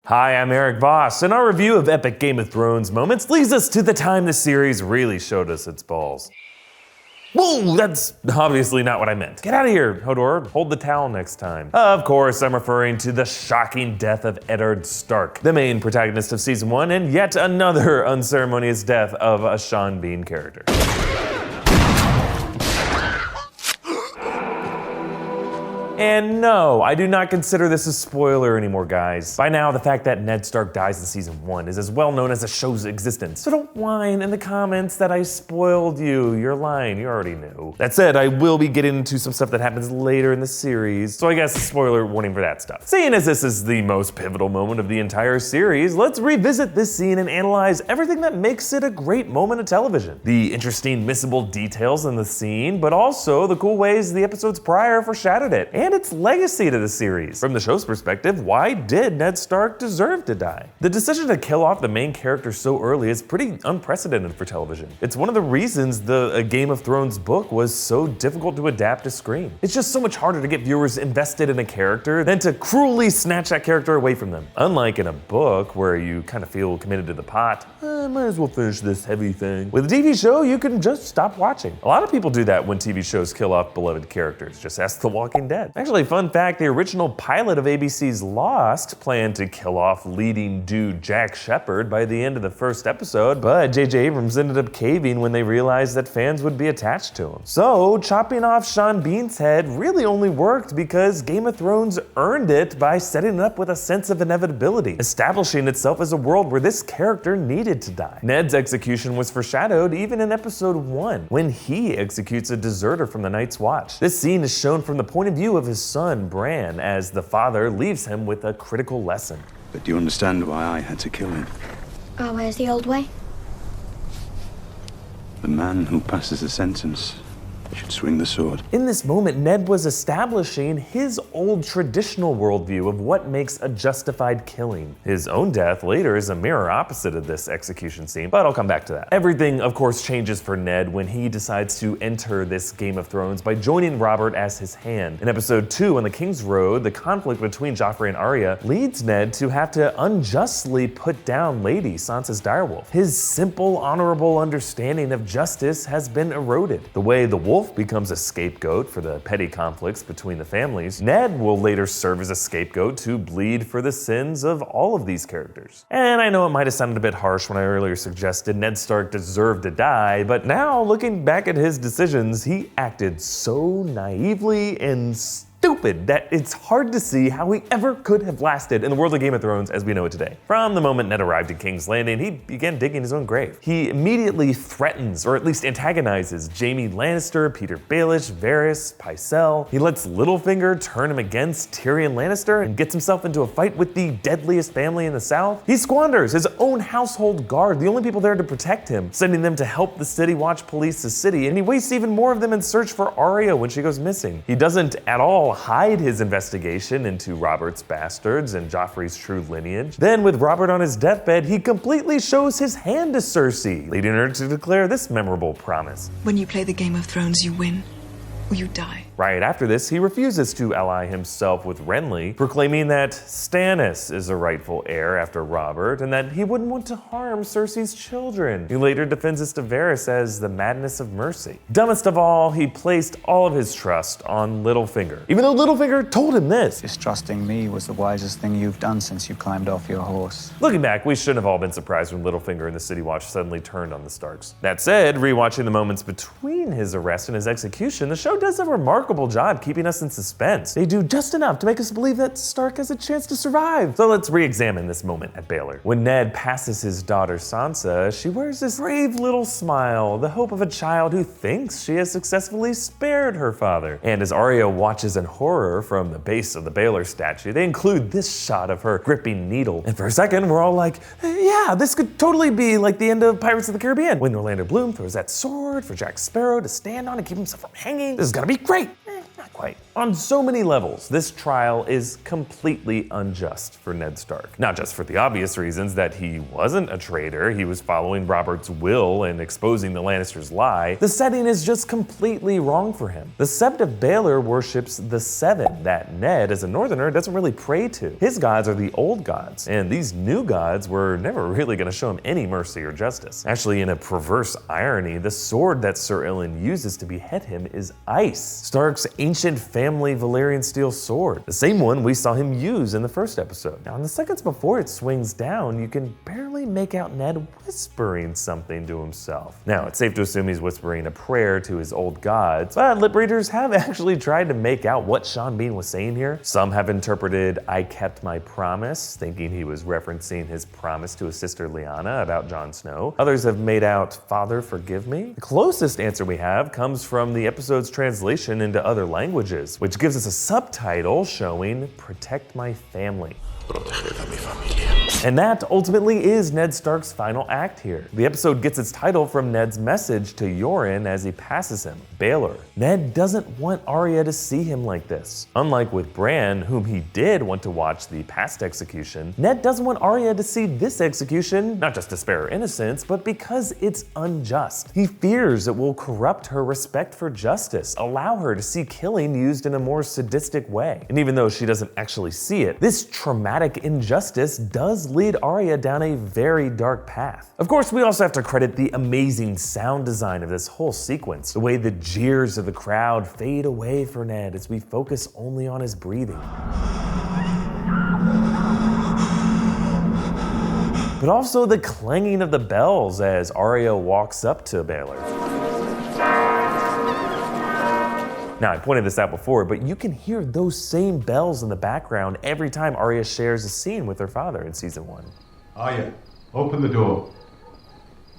Hi, I'm Erik Voss, and our review of epic Game of Thrones moments leads us to the time the series really showed us its balls. Whoa, that's obviously not what I meant. Get out of here, Hodor. Hold the towel next time. Of course, I'm referring to the shocking death of Eddard Stark, the main protagonist of Season 1, and yet another unceremonious death of a Sean Bean character. And no, I do not consider this a spoiler anymore, guys. By now, the fact that Ned Stark dies in Season 1 is as well known as the show's existence. So don't whine in the comments that I spoiled you. You're lying, you already knew. That said, I will be getting into some stuff that happens later in the series, so I guess a spoiler warning for that stuff. Seeing as this is the most pivotal moment of the entire series, let's revisit this scene and analyze everything that makes it a great moment of television. The interesting missable details in the scene, but also the cool ways the episodes prior foreshadowed it, and its legacy to the series. From the show's perspective, why did Ned Stark deserve to die? The decision to kill off the main character so early is pretty unprecedented for television. It's one of the reasons the Game of Thrones book was so difficult to adapt to screen. It's just so much harder to get viewers invested in a character than to cruelly snatch that character away from them. Unlike in a book where you kind of feel committed to the plot, I might as well finish this heavy thing. With a TV show, you can just stop watching. A lot of people do that when TV shows kill off beloved characters. Just ask The Walking Dead. Actually, fun fact, the original pilot of ABC's Lost planned to kill off leading dude Jack Shephard by the end of the first episode, but J.J. Abrams ended up caving when they realized that fans would be attached to him. So, chopping off Sean Bean's head really only worked because Game of Thrones earned it by setting it up with a sense of inevitability, establishing itself as a world where this character needed to die. Ned's execution was foreshadowed even in episode 1, when he executes a deserter from the Night's Watch. This scene is shown from the point of view of his son, Bran, as the father leaves him with a critical lesson. But do you understand why I had to kill him? Oh, where's the old way? The man who passes the sentence should swing the sword. In this moment, Ned was establishing his old traditional worldview of what makes a justified killing. His own death later is a mirror opposite of this execution scene, but I'll come back to that. Everything, of course, changes for Ned when he decides to enter this Game of Thrones by joining Robert as his hand. In episode 2, on the King's Road, the conflict between Joffrey and Arya leads Ned to have to unjustly put down Lady Sansa's direwolf. His simple, honorable understanding of justice has been eroded. The way the wolf becomes a scapegoat for the petty conflicts between the families, Ned will later serve as a scapegoat to bleed for the sins of all of these characters. And I know it might have sounded a bit harsh when I earlier suggested Ned Stark deserved to die, but now looking back at his decisions, he acted so naively and stupid that it's hard to see how he ever could have lasted in the world of Game of Thrones as we know it today. From the moment Ned arrived at King's Landing, he began digging his own grave. He immediately threatens, or at least antagonizes, Jaime Lannister, Peter Baelish, Varys, Pycelle. He lets Littlefinger turn him against Tyrion Lannister and gets himself into a fight with the deadliest family in the South. He squanders his own household guard, the only people there to protect him, sending them to help the City Watch police the city, and he wastes even more of them in search for Arya when she goes missing. He doesn't at all hide his investigation into Robert's bastards and Joffrey's true lineage. Then, with Robert on his deathbed, he completely shows his hand to Cersei, leading her to declare this memorable promise. When you play the Game of Thrones, you win, or you die. Right after this, he refuses to ally himself with Renly, proclaiming that Stannis is a rightful heir after Robert, and that he wouldn't want to harm Cersei's children. He later defends this to Varys as the madness of mercy. Dumbest of all, he placed all of his trust on Littlefinger, even though Littlefinger told him this. Distrusting me was the wisest thing you've done since you climbed off your horse. Looking back, we shouldn't have all been surprised when Littlefinger and the City Watch suddenly turned on the Starks. That said, rewatching the moments between his arrest and his execution, the show does a remarkable job keeping us in suspense. They do just enough to make us believe that Stark has a chance to survive. So let's re-examine this moment at Baelor. When Ned passes his daughter Sansa, she wears this brave little smile, the hope of a child who thinks she has successfully spared her father. And as Arya watches in horror from the base of the Baelor statue, they include this shot of her gripping needle. And for a second, we're all like, yeah, this could totally be like the end of Pirates of the Caribbean, when Orlando Bloom throws that sword for Jack Sparrow to stand on and keep himself from hanging. This is gonna be great. Not quite. On so many levels, this trial is completely unjust for Ned Stark. Not just for the obvious reasons that he wasn't a traitor, he was following Robert's will and exposing the Lannisters' lie. The setting is just completely wrong for him. The Sept of Baelor worships the Seven that Ned, as a northerner, doesn't really pray to. His gods are the old gods, and these new gods were never really going to show him any mercy or justice. Actually, in a perverse irony, the sword that Sir Ilyn uses to behead him is ice. Stark's ancient family Valyrian steel sword, the same one we saw him use in the first episode. Now, in the seconds before it swings down, you can barely make out Ned whispering something to himself. Now, it's safe to assume he's whispering a prayer to his old gods, but lip readers have actually tried to make out what Sean Bean was saying here. Some have interpreted "I kept my promise," thinking he was referencing his promise to his sister Lyanna about Jon Snow. Others have made out "Father, forgive me." The closest answer we have comes from the episode's translation into other languages, which gives us a subtitle showing "Protect my family." And that ultimately is Ned Stark's final act here. The episode gets its title from Ned's message to Yoren as he passes him, Baelor. Ned doesn't want Arya to see him like this. Unlike with Bran, whom he did want to watch the past execution, Ned doesn't want Arya to see this execution, not just to spare her innocence, but because it's unjust. He fears it will corrupt her respect for justice, allow her to see killing used in a more sadistic way. And even though she doesn't actually see it, this traumatic injustice does lead Arya down a very dark path. Of course, we also have to credit the amazing sound design of this whole sequence, the way the jeers of the crowd fade away for Ned as we focus only on his breathing. But also the clanging of the bells as Arya walks up to Baelor. Now, I pointed this out before, but you can hear those same bells in the background every time Arya shares a scene with her father in season 1. Arya, open the door.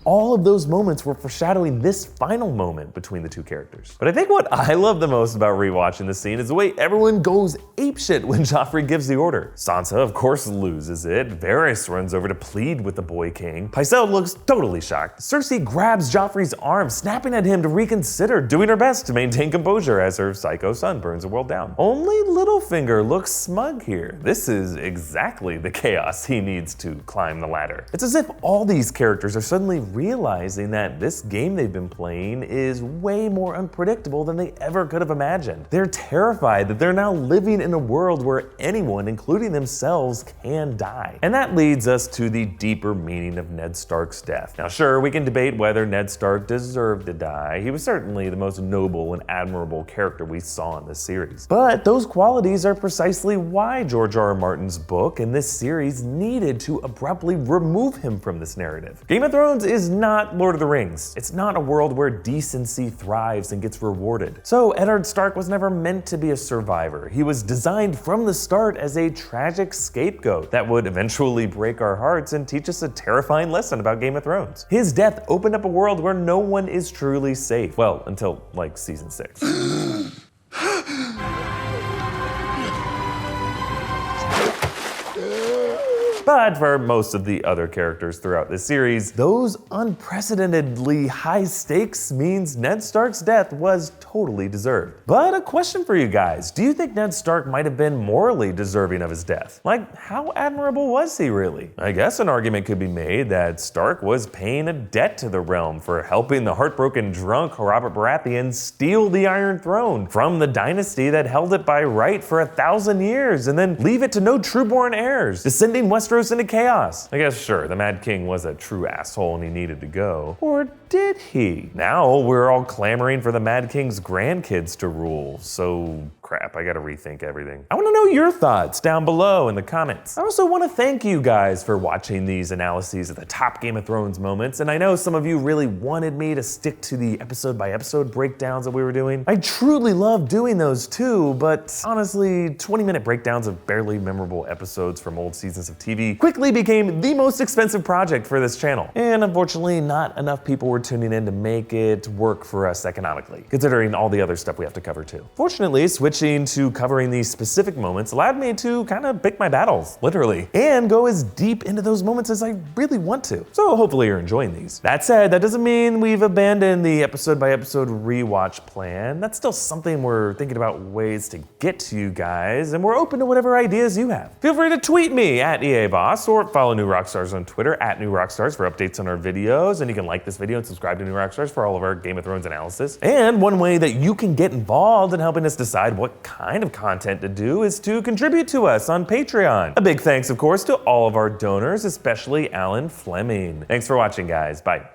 All of those moments were foreshadowing this final moment between the two characters. But I think what I love the most about rewatching this scene is the way everyone goes apeshit when Joffrey gives the order. Sansa, of course, loses it. Varys runs over to plead with the Boy King. Pycelle looks totally shocked. Cersei grabs Joffrey's arm, snapping at him to reconsider, doing her best to maintain composure as her psycho son burns the world down. Only Littlefinger looks smug here. This is exactly the chaos he needs to climb the ladder. It's as if all these characters are suddenly realizing that this game they've been playing is way more unpredictable than they ever could have imagined. They're terrified that they're now living in a world where anyone, including themselves, can die. And that leads us to the deeper meaning of Ned Stark's death. Now sure, we can debate whether Ned Stark deserved to die. He was certainly the most noble and admirable character we saw in this series. But those qualities are precisely why George R.R. Martin's book and this series needed to abruptly remove him from this narrative. Game of Thrones is not Lord of the Rings. It's not a world where decency thrives and gets rewarded. So Eddard Stark was never meant to be a survivor. He was designed from the start as a tragic scapegoat that would eventually break our hearts and teach us a terrifying lesson about Game of Thrones. His death opened up a world where no one is truly safe. Well, until like season 6. But for most of the other characters throughout this series, those unprecedentedly high stakes means Ned Stark's death was totally deserved. But a question for you guys, do you think Ned Stark might have been morally deserving of his death? Like, how admirable was he really? I guess an argument could be made that Stark was paying a debt to the realm for helping the heartbroken drunk Robert Baratheon steal the Iron Throne from the dynasty that held it by right for 1,000 years and then leave it to no true-born heirs, descending Westeros into chaos. I guess sure, the Mad King was a true asshole and he needed to go. Or did he? Now we're all clamoring for the Mad King's grandkids to rule, so crap, I gotta rethink everything. I wanna know your thoughts down below in the comments. I also wanna thank you guys for watching these analyses of the top Game of Thrones moments, and I know some of you really wanted me to stick to the episode by episode breakdowns that we were doing. I truly love doing those too, but honestly, 20-minute breakdowns of barely memorable episodes from old seasons of TV quickly became the most expensive project for this channel. And unfortunately, not enough people were tuning in to make it work for us economically, considering all the other stuff we have to cover too. Fortunately, Switch switching to covering these specific moments allowed me to kind of pick my battles, literally, and go as deep into those moments as I really want to. So hopefully you're enjoying these. That said, that doesn't mean we've abandoned the episode by episode rewatch plan. That's still something we're thinking about ways to get to you guys, and we're open to whatever ideas you have. Feel free to tweet me at Erik Voss or follow New Rockstars on Twitter at New Rockstars for updates on our videos, and you can like this video and subscribe to New Rockstars for all of our Game of Thrones analysis. And one way that you can get involved in helping us decide what kind of content to do is to contribute to us on Patreon. A big thanks, of course, to all of our donors, especially Alan Fleming. Thanks for watching, guys. Bye.